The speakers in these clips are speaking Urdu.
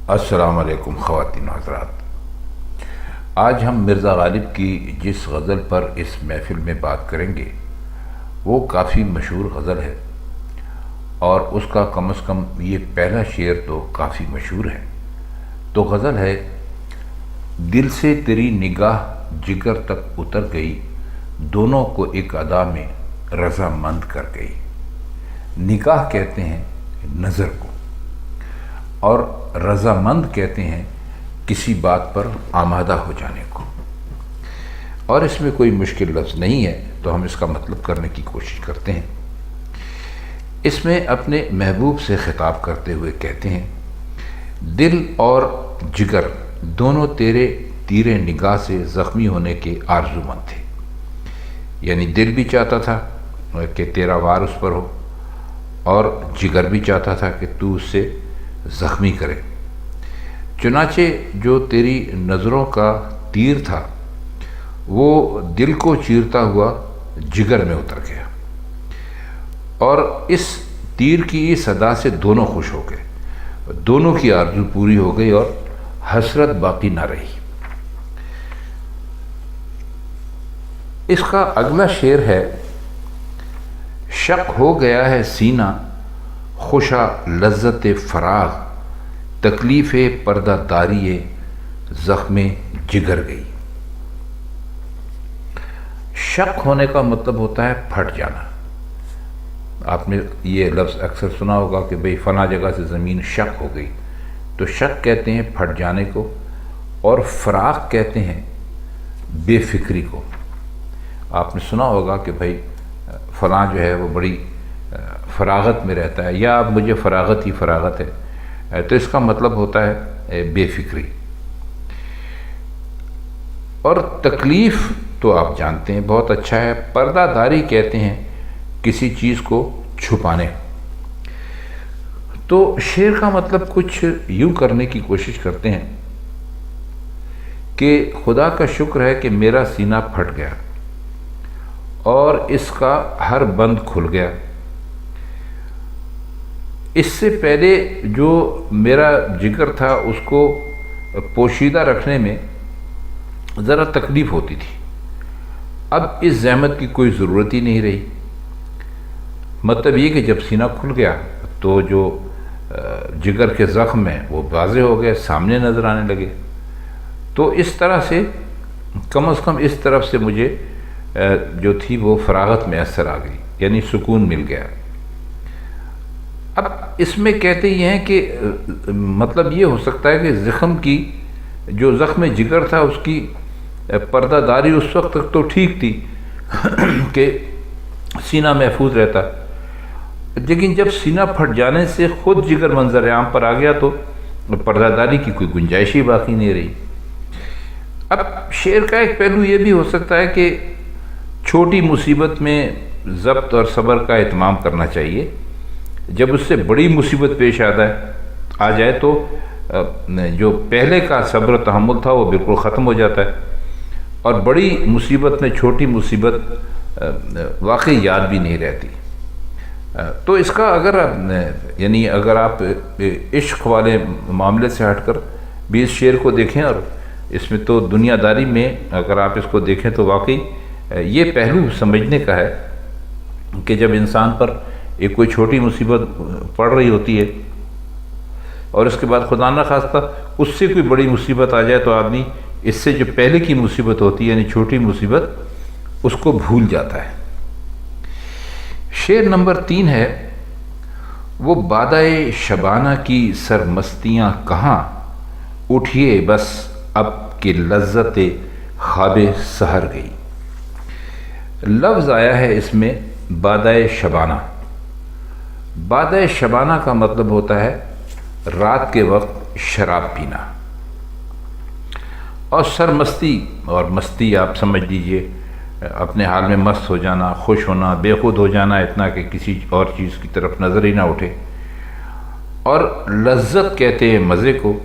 السلام علیکم خواتین و حضرات۔ آج ہم مرزا غالب کی جس غزل پر اس محفل میں بات کریں گے وہ کافی مشہور غزل ہے، اور اس کا کم از کم یہ پہلا شعر تو کافی مشہور ہے۔ تو غزل ہے: دل سے تیری نگاہ جگر تک اتر گئی، دونوں کو ایک ادا میں رضامند کر گئی۔ نگاہ کہتے ہیں نظر کو، اور رضامند کہتے ہیں کسی بات پر آمادہ ہو جانے کو، اور اس میں کوئی مشکل لفظ نہیں ہے، تو ہم اس کا مطلب کرنے کی کوشش کرتے ہیں۔ اس میں اپنے محبوب سے خطاب کرتے ہوئے کہتے ہیں: دل اور جگر دونوں تیرے تیر نگاہ سے زخمی ہونے کے آرزومند تھے، یعنی دل بھی چاہتا تھا کہ تیرا وار اس پر ہو، اور جگر بھی چاہتا تھا کہ تو اس سے زخمی کرے۔ چنانچہ جو تیری نظروں کا تیر تھا وہ دل کو چیرتا ہوا جگر میں اتر گیا، اور اس تیر کی صدا سے دونوں خوش ہو گئے، دونوں کی آرزو پوری ہو گئی اور حسرت باقی نہ رہی۔ اس کا اگلا شعر ہے: شق ہو گیا ہے سینہ خوشا لذت فراغ، تکلیف پردہ داری زخم جگر گئی۔ شق ہونے کا مطلب ہوتا ہے پھٹ جانا۔ آپ نے یہ لفظ اکثر سنا ہوگا کہ بھئی فلاں جگہ سے زمین شق ہو گئی، تو شق کہتے ہیں پھٹ جانے کو، اور فراغ کہتے ہیں بے فکری کو۔ آپ نے سنا ہوگا کہ بھئی فلاں جو ہے وہ بڑی فراغت میں رہتا ہے، یا اب مجھے فراغت ہی فراغت ہے، تو اس کا مطلب ہوتا ہے بے فکری۔ اور تکلیف تو آپ جانتے ہیں بہت اچھا ہے، پردہ داری کہتے ہیں کسی چیز کو چھپانے۔ تو شعر کا مطلب کچھ یوں کرنے کی کوشش کرتے ہیں کہ خدا کا شکر ہے کہ میرا سینہ پھٹ گیا اور اس کا ہر بند کھل گیا۔ اس سے پہلے جو میرا جگر تھا اس کو پوشیدہ رکھنے میں ذرا تکلیف ہوتی تھی، اب اس زحمت کی کوئی ضرورت ہی نہیں رہی۔ مطلب یہ کہ جب سینہ کھل گیا تو جو جگر کے زخم ہیں وہ واضح ہو گئے، سامنے نظر آنے لگے۔ تو اس طرح سے کم از کم اس طرف سے مجھے جو تھی وہ فراغت میں اثر آ گئی، یعنی سکون مل گیا۔ اب اس میں کہتے یہ ہیں کہ مطلب یہ ہو سکتا ہے کہ زخم کی جو زخم جگر تھا اس کی پردہ داری اس وقت تک تو ٹھیک تھی کہ سینہ محفوظ رہتا، لیکن جب سینہ پھٹ جانے سے خود جگر منظر عام پر آ گیا تو پردہ داری کی کوئی گنجائش ہی باقی نہیں رہی۔ اب شعر کا ایک پہلو یہ بھی ہو سکتا ہے کہ چھوٹی مصیبت میں ضبط اور صبر کا اہتمام کرنا چاہیے، جب اس سے بڑی مصیبت پیش آ جائے تو جو پہلے کا صبر و تحمل تھا وہ بالکل ختم ہو جاتا ہے، اور بڑی مصیبت میں چھوٹی مصیبت واقعی یاد بھی نہیں رہتی۔ تو اس کا اگر آپ عشق والے معاملے سے ہٹ کر بھی اس شعر کو دیکھیں، اور اس میں تو دنیا داری میں اگر آپ اس کو دیکھیں تو واقعی یہ پہلو سمجھنے کا ہے کہ جب انسان پر ایک کوئی چھوٹی مصیبت پڑ رہی ہوتی ہے اور اس کے بعد خدا نہ خواستہ اس سے کوئی بڑی مصیبت آ جائے تو آدمی اس سے جو پہلے کی مصیبت ہوتی ہے یعنی چھوٹی مصیبت اس کو بھول جاتا ہے۔ شعر نمبر 3 ہے: وہ بادائے شبانہ کی سرمستیاں کہاں، اٹھیے بس اب کہ لذت خواب سحر گئی۔ لفظ آیا ہے اس میں بادائے شبانہ۔ بادائے شبانہ کا مطلب ہوتا ہے رات کے وقت شراب پینا، اور سرمستی اور مستی آپ سمجھ لیجئے اپنے حال میں مست ہو جانا، خوش ہونا، بے خود ہو جانا اتنا کہ کسی اور چیز کی طرف نظر ہی نہ اٹھے۔ اور لذت کہتے ہیں مزے کو،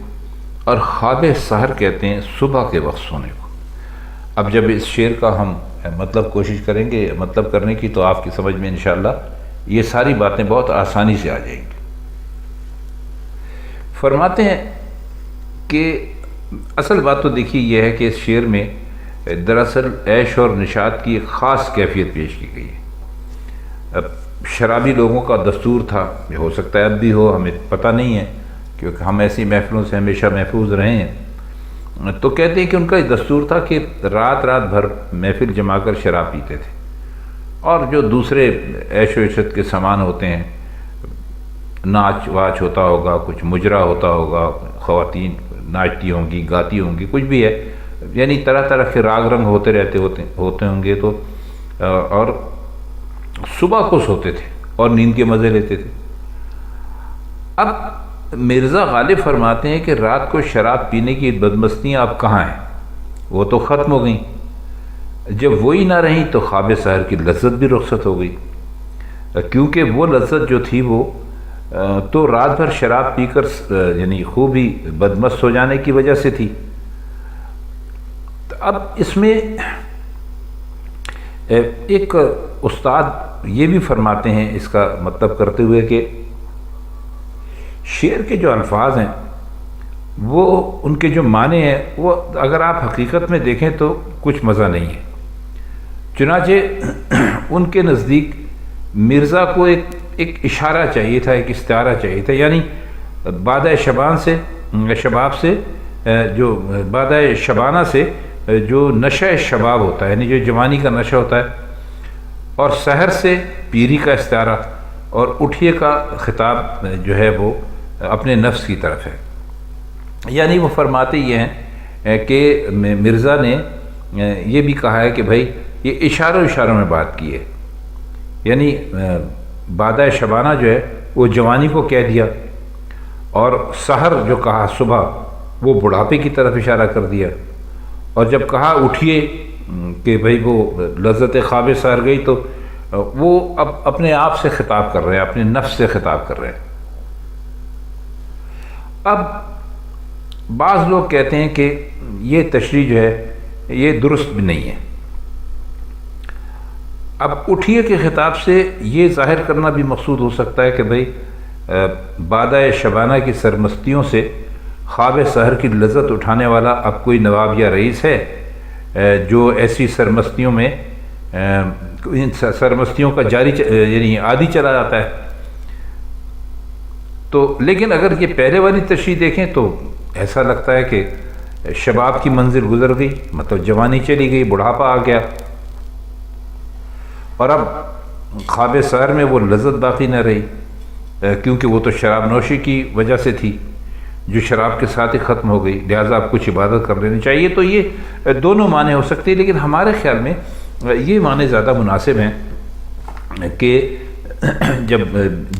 اور خواب سحر کہتے ہیں صبح کے وقت سونے کو۔ اب جب اس شعر کا ہم مطلب کوشش کریں گے مطلب کرنے کی تو آپ کی سمجھ میں انشاءاللہ یہ ساری باتیں بہت آسانی سے آ جائیں گی۔ فرماتے ہیں کہ اصل بات تو دیکھیے یہ ہے کہ اس شعر میں دراصل عیش اور نشاط کی ایک خاص کیفیت پیش کی گئی ہے۔ اب شرابی لوگوں کا دستور تھا، یہ ہو سکتا ہے اب بھی ہو، ہمیں پتہ نہیں ہے کیونکہ ہم ایسی محفلوں سے ہمیشہ محفوظ رہے ہیں، تو کہتے ہیں کہ ان کا دستور تھا کہ رات رات بھر محفل جما کر شراب پیتے تھے، اور جو دوسرے عیش و عشرت کے سامان ہوتے ہیں، ناچ واچ ہوتا ہوگا، کچھ مجرا ہوتا ہوگا، خواتین ناچتی ہوں گی، گاتی ہوں گی، کچھ بھی ہے، یعنی طرح طرح کے راگ رنگ ہوتے ہوں گے، تو اور صبح کو سوتے تھے اور نیند کے مزے لیتے تھے۔ اب مرزا غالب فرماتے ہیں کہ رات کو شراب پینے کی بدمستیاں اب کہاں ہیں، وہ تو ختم ہو گئیں، جب وہی نہ رہیں تو خواب سحر کی لذت بھی رخصت ہو گئی، کیونکہ وہ لذت جو تھی وہ تو رات بھر شراب پی کر یعنی خوب ہی بدمست ہو جانے کی وجہ سے تھی۔ اب اس میں ایک استاد یہ بھی فرماتے ہیں اس کا مطلب کرتے ہوئے کہ شعر کے جو الفاظ ہیں وہ ان کے جو معنی ہیں وہ اگر آپ حقیقت میں دیکھیں تو کچھ مزہ نہیں ہے، چنانچہ ان کے نزدیک مرزا کو ایک اشارہ چاہیے تھا، ایک استعارہ چاہیے تھا، یعنی بادہ شباب سے جو بادہ شبانہ سے جو نشہ شباب ہوتا ہے، یعنی جو جوانی کا نشہ ہوتا ہے، اور سحر سے پیری کا استعارہ، اور اٹھیے کا خطاب جو ہے وہ اپنے نفس کی طرف ہے۔ یعنی وہ فرماتے یہ ہیں کہ مرزا نے یہ بھی کہا ہے کہ بھائی یہ اشاروں میں بات کی ہے، یعنی بادہ شبانہ جو ہے وہ جوانی کو کہہ دیا، اور سحر جو کہا صبح وہ بڑھاپے کی طرف اشارہ کر دیا، اور جب کہا اٹھیے کہ بھئی وہ لذت خواب سحر گئی، تو وہ اب اپنے آپ سے خطاب کر رہے ہیں، اپنے نفس سے خطاب کر رہے ہیں۔ اب بعض لوگ کہتے ہیں کہ یہ تشریح جو ہے یہ درست بھی نہیں ہے۔ اب اٹھیے کے خطاب سے یہ ظاہر کرنا بھی مقصود ہو سکتا ہے کہ بھئی بادہ شبانہ کی سرمستیوں سے خواب سحر کی لذت اٹھانے والا اب کوئی نواب یا رئیس ہے جو ایسی سرمستیوں میں ان سرمستیوں کا یعنی عادی چلا جاتا ہے۔ تو لیکن اگر یہ پہلے والی تشریح دیکھیں تو ایسا لگتا ہے کہ شباب کی منزل گزر گئی، مطلب جوانی چلی گئی، بڑھاپا آ گیا، اور اب خواب سحر میں وہ لذت باقی نہ رہی، کیونکہ وہ تو شراب نوشی کی وجہ سے تھی جو شراب کے ساتھ ہی ختم ہو گئی، لہٰذا اب کچھ عبادت کر لینی چاہیے۔ تو یہ دونوں معنی ہو سکتے ہیں، لیکن ہمارے خیال میں یہ معنی زیادہ مناسب ہیں کہ جب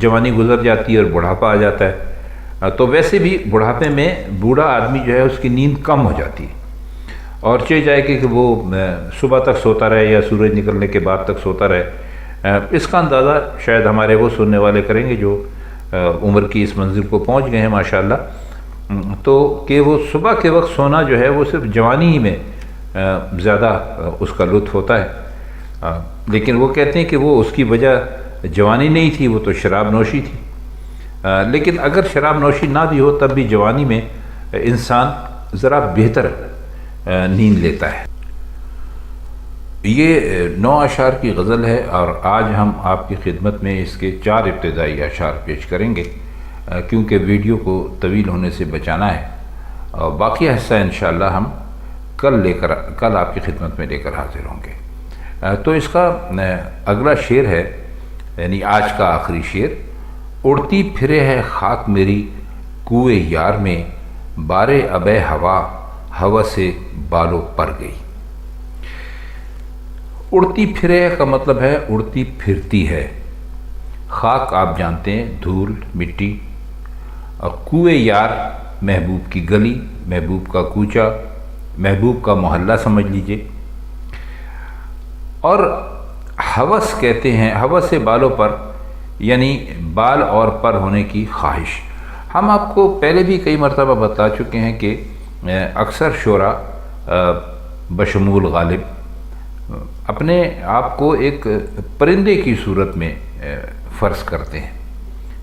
جوانی گزر جاتی ہے اور بڑھاپا آ جاتا ہے تو ویسے بھی بڑھاپے میں بوڑھا آدمی جو ہے اس کی نیند کم ہو جاتی ہے، اور چاہے جائے کہ وہ صبح تک سوتا رہے یا سورج نکلنے کے بعد تک سوتا رہے۔ اس کا اندازہ شاید ہمارے وہ سننے والے کریں گے جو عمر کی اس منزل کو پہنچ گئے ہیں ماشاءاللہ، تو کہ وہ صبح کے وقت سونا جو ہے وہ صرف جوانی ہی میں زیادہ اس کا لطف ہوتا ہے، لیکن وہ کہتے ہیں کہ وہ اس کی وجہ جوانی نہیں تھی، وہ تو شراب نوشی تھی۔ لیکن اگر شراب نوشی نہ بھی ہو تب بھی جوانی میں انسان ذرا بہتر نیند لیتا ہے۔ یہ 9 اشعار کی غزل ہے، اور آج ہم آپ کی خدمت میں اس کے 4 ابتدائی اشعار پیش کریں گے، کیونکہ ویڈیو کو طویل ہونے سے بچانا ہے، اور باقی حصہ انشاءاللہ ہم کل آپ کی خدمت میں لے کر حاضر ہوں گے۔ تو اس کا اگلا شعر ہے، یعنی آج کا آخری شعر: اڑتی پھرے ہے خاک میری کوئے یار میں، بارے ابے ہوا سے بالوں پر گئی۔ اڑتی پھرے کا مطلب ہے اڑتی پھرتی ہے، خاک آپ جانتے ہیں دھول مٹی، اور کوئے یار محبوب کی گلی، محبوب کا کوچہ، محبوب کا محلہ سمجھ لیجئے، اور ہوس کہتے ہیں، ہوس بالوں پر یعنی بال اور پر ہونے کی خواہش۔ ہم آپ کو پہلے بھی کئی مرتبہ بتا چکے ہیں کہ اکثر شعراء بشمول غالب اپنے آپ کو ایک پرندے کی صورت میں فرض کرتے ہیں۔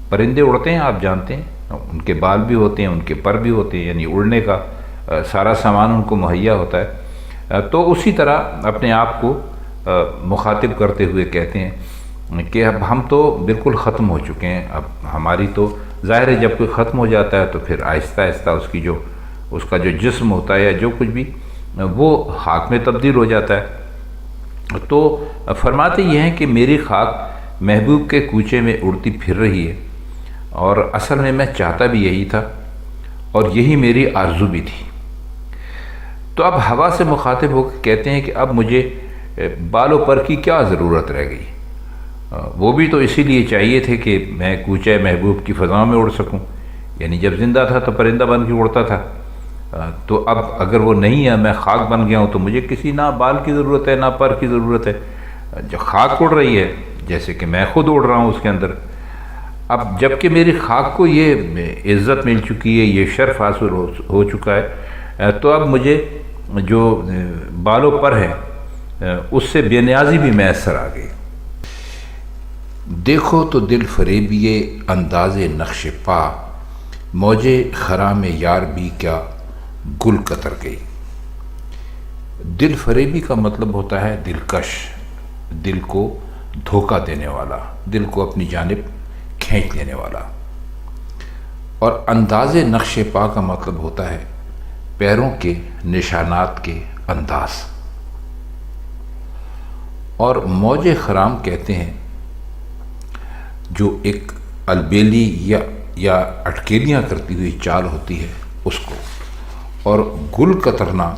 پرندے اڑتے ہیں، آپ جانتے ہیں، ان کے بال بھی ہوتے ہیں، ان کے پر بھی ہوتے ہیں، یعنی اڑنے کا سارا سامان ان کو مہیا ہوتا ہے۔ تو اسی طرح اپنے آپ کو مخاطب کرتے ہوئے کہتے ہیں کہ اب ہم تو بالکل ختم ہو چکے ہیں، اب ہماری تو ظاہر ہے جب کوئی ختم ہو جاتا ہے تو پھر آہستہ آہستہ اس کا جو جسم ہوتا ہے یا جو کچھ بھی وہ خاک میں تبدیل ہو جاتا ہے۔ تو فرماتے یہ ہیں کہ میری خاک محبوب کے کوچے میں اڑتی پھر رہی ہے، اور اصل میں چاہتا بھی یہی تھا اور یہی میری آرزو بھی تھی۔ تو اب ہوا سے مخاطب ہو کے کہتے ہیں کہ اب مجھے بال و پر کی کیا ضرورت رہ گئی، وہ بھی تو اسی لیے چاہیے تھے کہ میں کوچے محبوب کی فضاؤں میں اڑ سکوں، یعنی جب زندہ تھا تو پرندہ بن کے اڑتا تھا، تو اب اگر وہ نہیں ہے، میں خاک بن گیا ہوں، تو مجھے کسی نہ بال کی ضرورت ہے نہ پر کی ضرورت ہے، جو خاک اڑ رہی ہے جیسے کہ میں خود اڑ رہا ہوں اس کے اندر۔ اب جب کہ میری خاک کو یہ عزت مل چکی ہے، یہ شرف حاصل ہو چکا ہے، تو اب مجھے جو بال و پر ہے اس سے بے نیازی بھی میسر آ گئی۔ دیکھو تو دل فریبیے انداز نقش پا، موجے خرام یار بھی کیا گل قطر گئی۔ دل فریبی کا مطلب ہوتا ہے دلکش، دل کو دھوکہ دینے والا، دل کو اپنی جانب کھینچ لینے والا۔ اور انداز نقش پا کا مطلب ہوتا ہے پیروں کے نشانات کے انداز۔ اور موج خرام کہتے ہیں جو ایک البیلی یا اٹکیلیاں کرتی ہوئی چال ہوتی ہے اس کو، اور گل کترنا،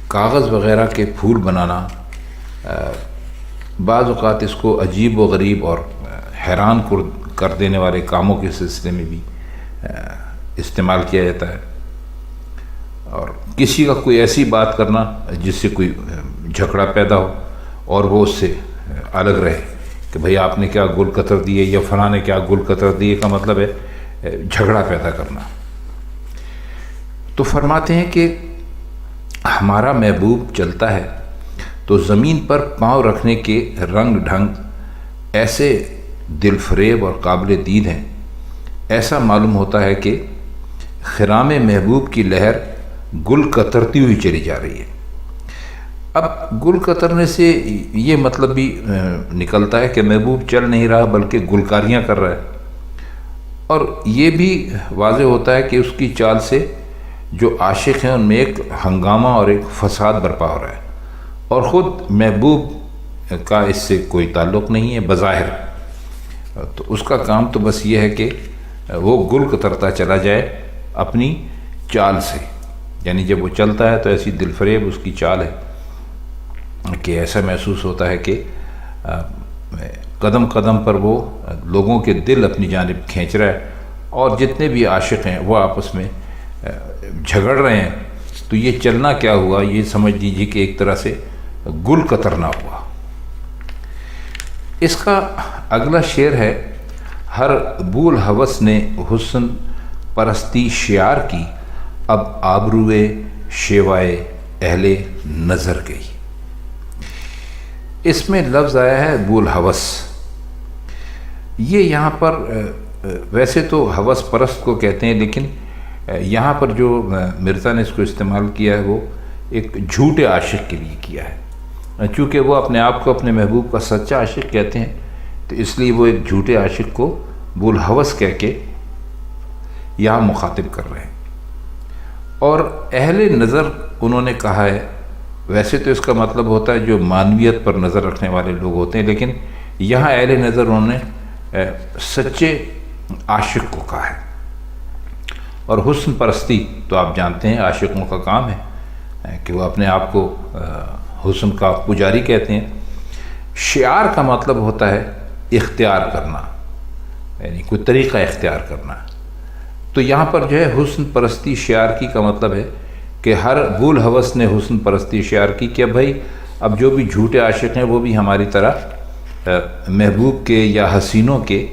کاغذ وغیرہ کے پھول بنانا، بعض اوقات اس کو عجیب و غریب اور حیران کر دینے والے کاموں کے سلسلے میں بھی استعمال کیا جاتا ہے۔ اور کسی کا کوئی ایسی بات کرنا جس سے کوئی جھگڑا پیدا ہو اور وہ اس سے الگ رہے کہ بھئی آپ نے کیا گل قطر دیے یا فلاں نے کیا گل قطر دیے، کا مطلب ہے جھگڑا پیدا کرنا۔ تو فرماتے ہیں کہ ہمارا محبوب چلتا ہے تو زمین پر پاؤں رکھنے کے رنگ ڈھنگ ایسے دل فریب اور قابل دید ہیں، ایسا معلوم ہوتا ہے کہ خرام محبوب کی لہر گل قطرتی ہوئی چلی جا رہی ہے۔ اب گل قطرنے سے یہ مطلب بھی نکلتا ہے کہ محبوب چل نہیں رہا بلکہ گلکاریاں کر رہا ہے، اور یہ بھی واضح ہوتا ہے کہ اس کی چال سے جو عاشق ہیں ان میں ایک ہنگامہ اور ایک فساد برپا ہو رہا ہے، اور خود محبوب کا اس سے کوئی تعلق نہیں ہے بظاہر۔ تو اس کا کام تو بس یہ ہے کہ وہ گل قطرتا چلا جائے اپنی چال سے، یعنی جب وہ چلتا ہے تو ایسی دل فریب اس کی چال ہے کہ ایسا محسوس ہوتا ہے کہ قدم قدم پر وہ لوگوں کے دل اپنی جانب کھینچ رہا ہے، اور جتنے بھی عاشق ہیں وہ آپس میں جھگڑ رہے ہیں، تو یہ چلنا کیا ہوا، یہ سمجھ لیجیے کہ ایک طرح سے گل قطرنا ہوا۔ اس کا اگلا شعر ہے، ہر بول ہوس نے حسن پرستی شعار کی، اب آبروئے شیوائے اہل نظر گئی۔ اس میں لفظ آیا ہے بول ہوس۔ یہ یہاں پر ویسے تو ہوس پرست کو کہتے ہیں، لیکن یہاں پر جو مرزا نے اس کو استعمال کیا ہے وہ ایک جھوٹے عاشق کے لیے کیا ہے، چونکہ وہ اپنے آپ کو اپنے محبوب کا سچا عاشق کہتے ہیں، تو اس لیے وہ ایک جھوٹے عاشق کو بول ہوس کہہ کے یہاں مخاطب کر رہے ہیں۔ اور اہل نظر انہوں نے کہا ہے، ویسے تو اس کا مطلب ہوتا ہے جو معنویت پر نظر رکھنے والے لوگ ہوتے ہیں، لیکن یہاں اہل نظر انہوں نے سچے عاشق کو کہا ہے۔ اور حسن پرستی تو آپ جانتے ہیں عاشقوں کا کام ہے کہ وہ اپنے آپ کو حسن کا پجاری کہتے ہیں۔ شعار کا مطلب ہوتا ہے اختیار کرنا، یعنی کوئی طریقہ اختیار کرنا۔ تو یہاں پر جو ہے حسن پرستی شعار کی کا مطلب ہے کہ ہر بول ہوس نے حسن پرستی شعار کی کہ بھائی اب جو بھی جھوٹے عاشق ہیں وہ بھی ہماری طرح محبوب کے یا حسینوں کے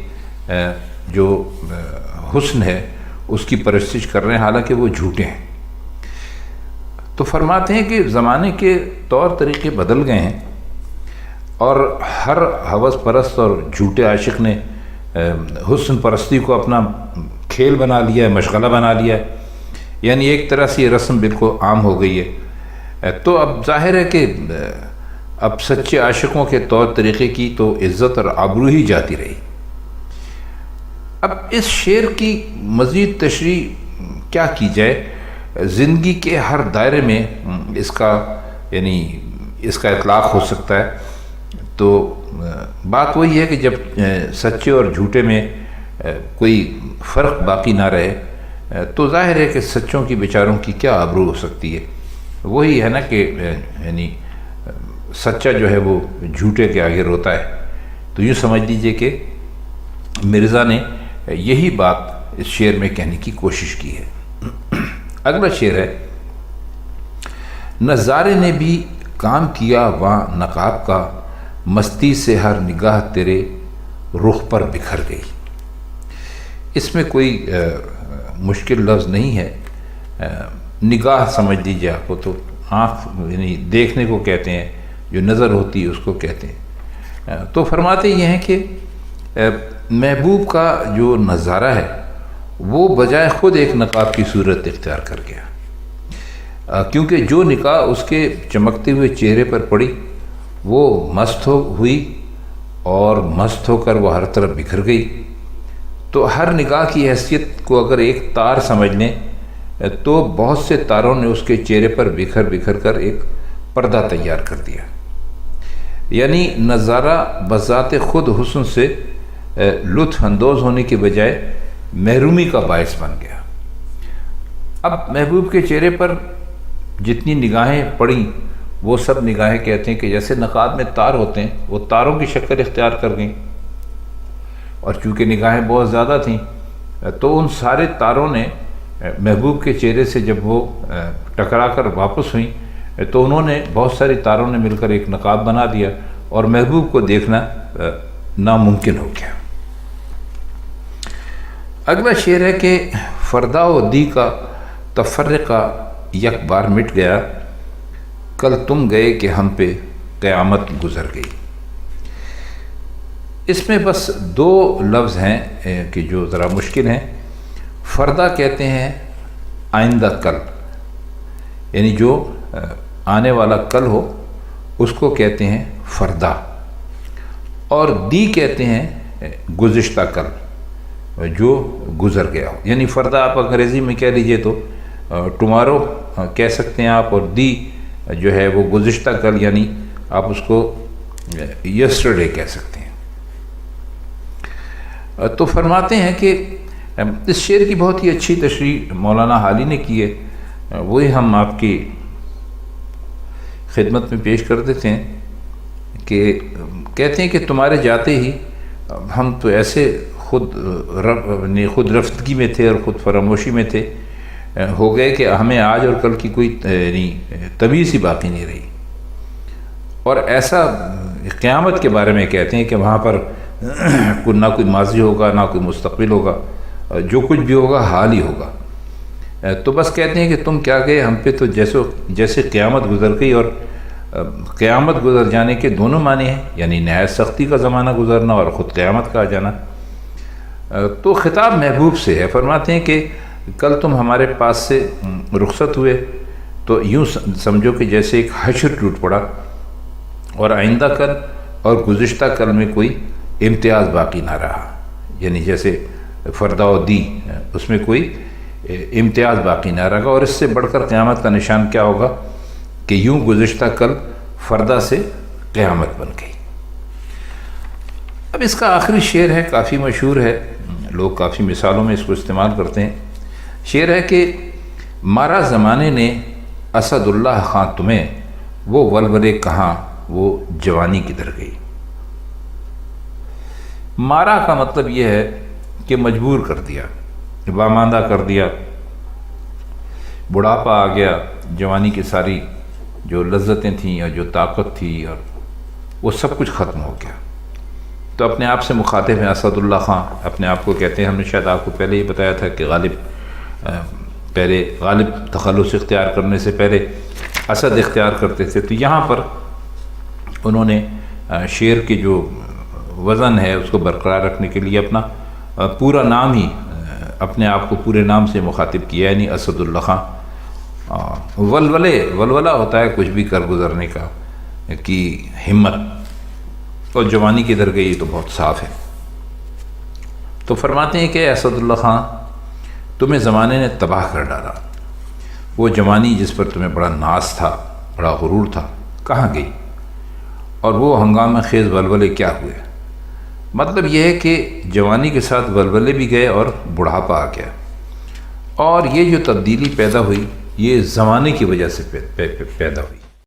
جو حسن ہے اس کی پرستش کر رہے ہیں، حالانکہ وہ جھوٹے ہیں۔ تو فرماتے ہیں کہ زمانے کے طور طریقے بدل گئے ہیں، اور ہر ہوس پرست اور جھوٹے عاشق نے حسن پرستی کو اپنا کھیل بنا لیا ہے، مشغلہ بنا لیا ہے، یعنی ایک طرح سے یہ رسم بالکل عام ہو گئی ہے۔ تو اب ظاہر ہے کہ اب سچے عاشقوں کے طور طریقے کی تو عزت اور آبرو ہی جاتی رہی۔ اب اس شعر کی مزید تشریح کیا کی جائے؟ زندگی کے ہر دائرے میں اس کا اطلاق ہو سکتا ہے۔ تو بات وہی ہے کہ جب سچے اور جھوٹے میں کوئی فرق باقی نہ رہے تو ظاہر ہے کہ سچوں کی بیچاروں کی کیا آبرو ہو سکتی ہے۔ وہی ہے نا کہ یعنی سچا جو ہے وہ جھوٹے کے آگے روتا ہے۔ تو یوں سمجھ لیجئے کہ مرزا نے یہی بات اس شعر میں کہنے کی کوشش کی ہے۔ اگلا شعر ہے، نظارے نے بھی کام کیا وہاں نقاب کا، مستی سے ہر نگاہ تیرے رخ پر بکھر گئی۔ اس میں کوئی مشکل لفظ نہیں ہے، نگاہ سمجھ لیجیے آپ کو، تو آنکھ یعنی دیکھنے کو کہتے ہیں، جو نظر ہوتی ہے اس کو کہتے ہیں۔ تو فرماتے یہ ہیں کہ محبوب کا جو نظارہ ہے وہ بجائے خود ایک نقاب کی صورت اختیار کر گیا، کیونکہ جو نگاہ اس کے چمکتے ہوئے چہرے پر پڑی وہ مست ہوئی اور مست ہو کر وہ ہر طرف بکھر گئی۔ تو ہر نگاہ کی حیثیت کو اگر ایک تار سمجھ لیں تو بہت سے تاروں نے اس کے چہرے پر بکھر بکھر کر ایک پردہ تیار کر دیا، یعنی نظارہ بذات خود حسن سے لطف اندوز ہونے کے بجائے محرومی کا باعث بن گیا۔ اب محبوب کے چہرے پر جتنی نگاہیں پڑیں وہ سب نگاہیں کہتے ہیں کہ جیسے نقاب میں تار ہوتے ہیں، وہ تاروں کی شکل اختیار کر گئیں، اور چونکہ نگاہیں بہت زیادہ تھیں تو ان سارے تاروں نے محبوب کے چہرے سے جب وہ ٹکرا کر واپس ہوئیں تو انہوں نے بہت ساری تاروں نے مل کر ایک نقاب بنا دیا اور محبوب کو دیکھنا ناممکن ہو گیا۔ اگلا شعر ہے کہ فردا و دی کا تفرقہ یک بار مٹ گیا، کل تم گئے کہ ہم پہ قیامت گزر گئی۔ اس میں بس دو لفظ ہیں کہ جو ذرا مشکل ہیں۔ فردا کہتے ہیں آئندہ کل، یعنی جو آنے والا کل ہو اس کو کہتے ہیں فردا، اور دی کہتے ہیں گزشتہ کل جو گزر گیا ہو، یعنی فردا آپ انگریزی میں کہہ لیجئے تو ٹمارو کہہ سکتے ہیں آپ، اور دی جو ہے وہ گزشتہ کل، یعنی آپ اس کو یسٹرڈے کہہ سکتے ہیں۔ تو فرماتے ہیں کہ اس شعر کی بہت ہی اچھی تشریح مولانا حالی نے کی ہے، وہی ہم آپ کی خدمت میں پیش کر دیتے ہیں کہ کہتے ہیں کہ تمہارے جاتے ہی ہم تو ایسے خود رفتگی میں تھے اور خود فراموشی میں تھے ہو گئے کہ ہمیں آج اور کل کی کوئی تمیز ہی باقی نہیں رہی۔ اور ایسا قیامت کے بارے میں کہتے ہیں کہ وہاں پر نہ کوئی ماضی ہوگا نہ کوئی مستقبل ہوگا، جو کچھ بھی ہوگا حال ہی ہوگا۔ تو بس کہتے ہیں کہ تم کیا گئے ہم پہ تو جیسے قیامت گزر گئی، اور قیامت گزر جانے کے دونوں معنی ہیں، یعنی نہایت سختی کا زمانہ گزرنا اور خود قیامت کا آ جانا۔ تو خطاب محبوب سے ہے، فرماتے ہیں کہ کل تم ہمارے پاس سے رخصت ہوئے تو یوں سمجھو کہ جیسے ایک حشر ٹوٹ پڑا، اور آئندہ کل اور گزشتہ کل میں کوئی امتیاز باقی نہ رہا، یعنی جیسے فردا و دی اس میں کوئی امتیاز باقی نہ رہا، اور اس سے بڑھ کر قیامت کا نشان کیا ہوگا کہ یوں گزشتہ کل فردا سے قیامت بن گئی۔ اب اس کا آخری شعر ہے، کافی مشہور ہے، لوگ کافی مثالوں میں اس کو استعمال کرتے ہیں۔ شعر ہے کہ مارا زمانے نے اسد اللہ خاں تمہیں، وہ ولولے کہاں وہ جوانی کدھر گئی۔ مارا کا مطلب یہ ہے کہ مجبور کر دیا، واماندہ کر دیا، بڑھاپا آ گیا، جوانی کی ساری جو لذتیں تھیں اور جو طاقت تھی اور وہ سب کچھ ختم ہو گیا۔ تو اپنے آپ سے مخاطب ہیں اسد اللہ خاں، اپنے آپ کو کہتے ہیں، ہم نے شاید آپ کو پہلے ہی بتایا تھا کہ غالب تخلص اختیار کرنے سے پہلے اسد اختیار کرتے تھے۔ تو یہاں پر انہوں نے شعر کے جو وزن ہے اس کو برقرار رکھنے کے لیے اپنا پورا نام ہی اپنے آپ کو پورے نام سے مخاطب کیا، یعنی اسد اللہ خان۔ ولولہ ہوتا ہے کچھ بھی کر گزرنے کی ہمت، اور جوانی کدھر گئی تو بہت صاف ہے۔ تو فرماتے ہیں کہ اسد اللہ خان، تمہیں زمانے نے تباہ کر ڈالا، وہ جوانی جس پر تمہیں بڑا ناز تھا، بڑا غرور تھا، کہاں گئی؟ اور وہ ہنگامہ خیز ولولے کیا ہوئے؟ مطلب یہ ہے کہ جوانی کے ساتھ ولولے بھی گئے اور بڑھاپا آ گیا، اور یہ جو تبدیلی پیدا ہوئی یہ زمانے کی وجہ سے پیدا ہوئی۔